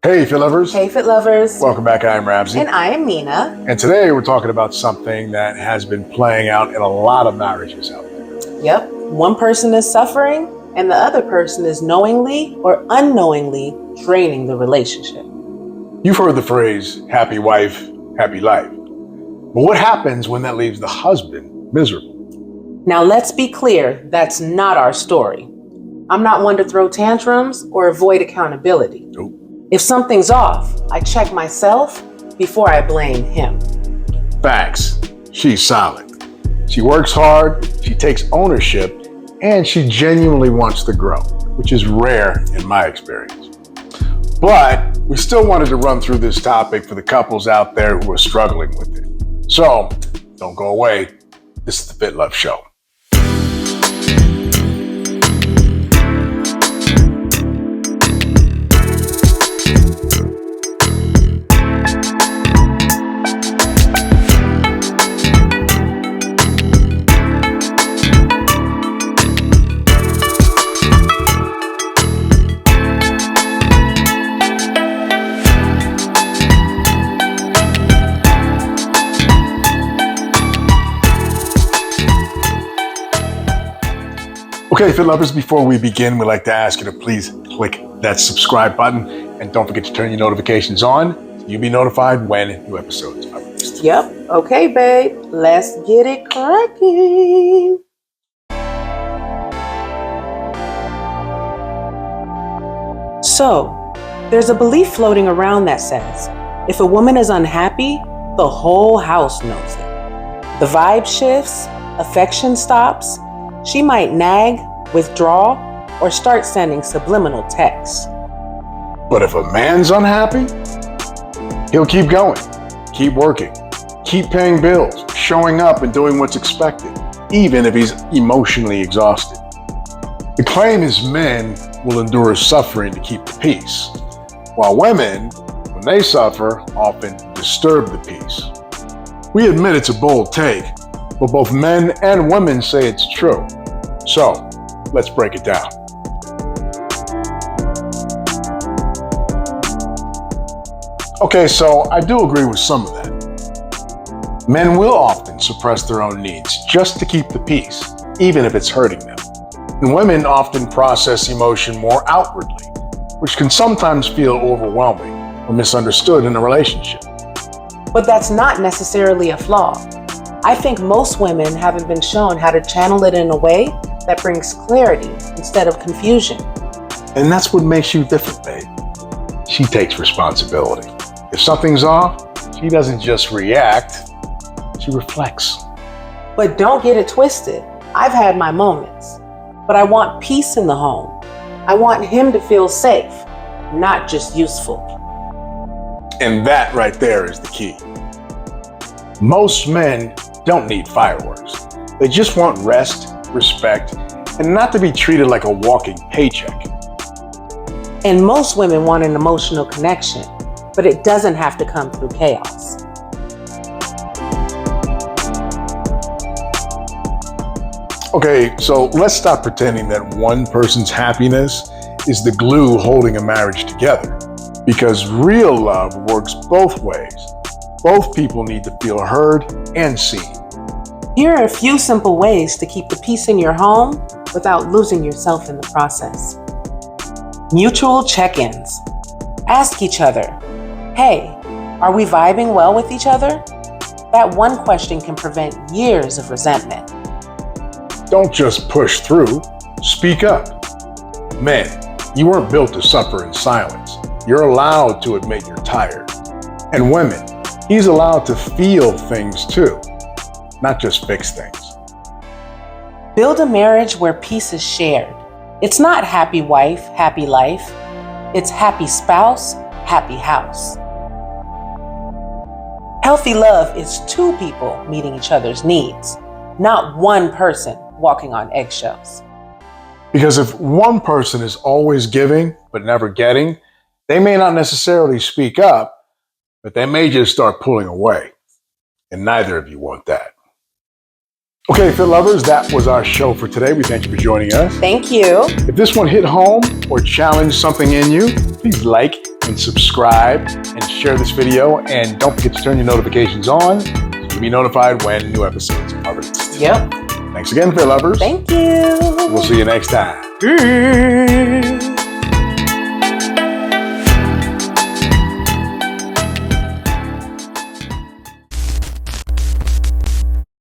Hey, FitLovers. Hey, FitLovers. Welcome back. I'm Ramsey. And I am Mena. And today we're talking about something that has been playing out in a lot of marriages out there. Yep. One person is suffering and the other person is knowingly or unknowingly draining the relationship. You've heard the phrase, happy wife, happy life. But what happens when that leaves the husband miserable? Now, let's be clear. That's not our story. I'm not one to throw tantrums or avoid accountability. Nope. If something's off, I check myself before I blame him. Facts. She's solid. She works hard, she takes ownership, and she genuinely wants to grow, which is rare in my experience. But we still wanted to run through this topic for the couples out there who are struggling with it. So don't go away. This is the FitLove Show. Okay, FitLovers, before we begin, we'd like to ask you to please click that subscribe button and don't forget to turn your notifications on so you'll be notified when new episodes are released. Yep. Okay, babe. Let's get it cracking. So, there's a belief floating around that says, if a woman is unhappy, the whole house knows it. The vibe shifts, affection stops, she might nag, withdraw, or start sending subliminal texts. But if a man's unhappy, he'll keep going, keep working, keep paying bills, showing up and doing what's expected, even if he's emotionally exhausted. The claim is men will endure suffering to keep the peace, while women, when they suffer, often disturb the peace. We admit it's a bold take, but both men and women say it's true. So, let's break it down. Okay, so I do agree with some of that. Men will often suppress their own needs just to keep the peace, even if it's hurting them. And women often process emotion more outwardly, which can sometimes feel overwhelming or misunderstood in a relationship. But that's not necessarily a flaw. I think most women haven't been shown how to channel it in a way that brings clarity instead of confusion. And that's what makes you different, babe. She takes responsibility. If something's off, she doesn't just react, she reflects. But don't get it twisted. I've had my moments, but I want peace in the home. I want him to feel safe, not just useful. And that right there is the key. Most men don't need fireworks. They just want rest, respect, and not to be treated like a walking paycheck. And most women want an emotional connection, but it doesn't have to come through chaos. Okay, so let's stop pretending that one person's happiness is the glue holding a marriage together, because real love works both ways. Both people need to feel heard and seen. Here are a few simple ways to keep the peace in your home without losing yourself in the process. Mutual check-ins. Ask each other, hey, are we vibing well with each other? That one question can prevent years of resentment. Don't just push through, speak up. Men, you weren't built to suffer in silence. You're allowed to admit you're tired. And women, he's allowed to feel things too, not just fix things. Build a marriage where peace is shared. It's not happy wife, happy life. It's happy spouse, happy house. Healthy love is two people meeting each other's needs, not one person walking on eggshells. Because if one person is always giving but never getting, they may not necessarily speak up, but they may just start pulling away. And neither of you want that. Okay, FitLovers, that was our show for today. We thank you for joining us. Thank you. If this one hit home or challenged something in you, please like and subscribe and share this video. And don't forget to turn your notifications on so you'll be notified when new episodes are released. Yep. Thanks again, FitLovers. Thank you. We'll see you next time. Peace.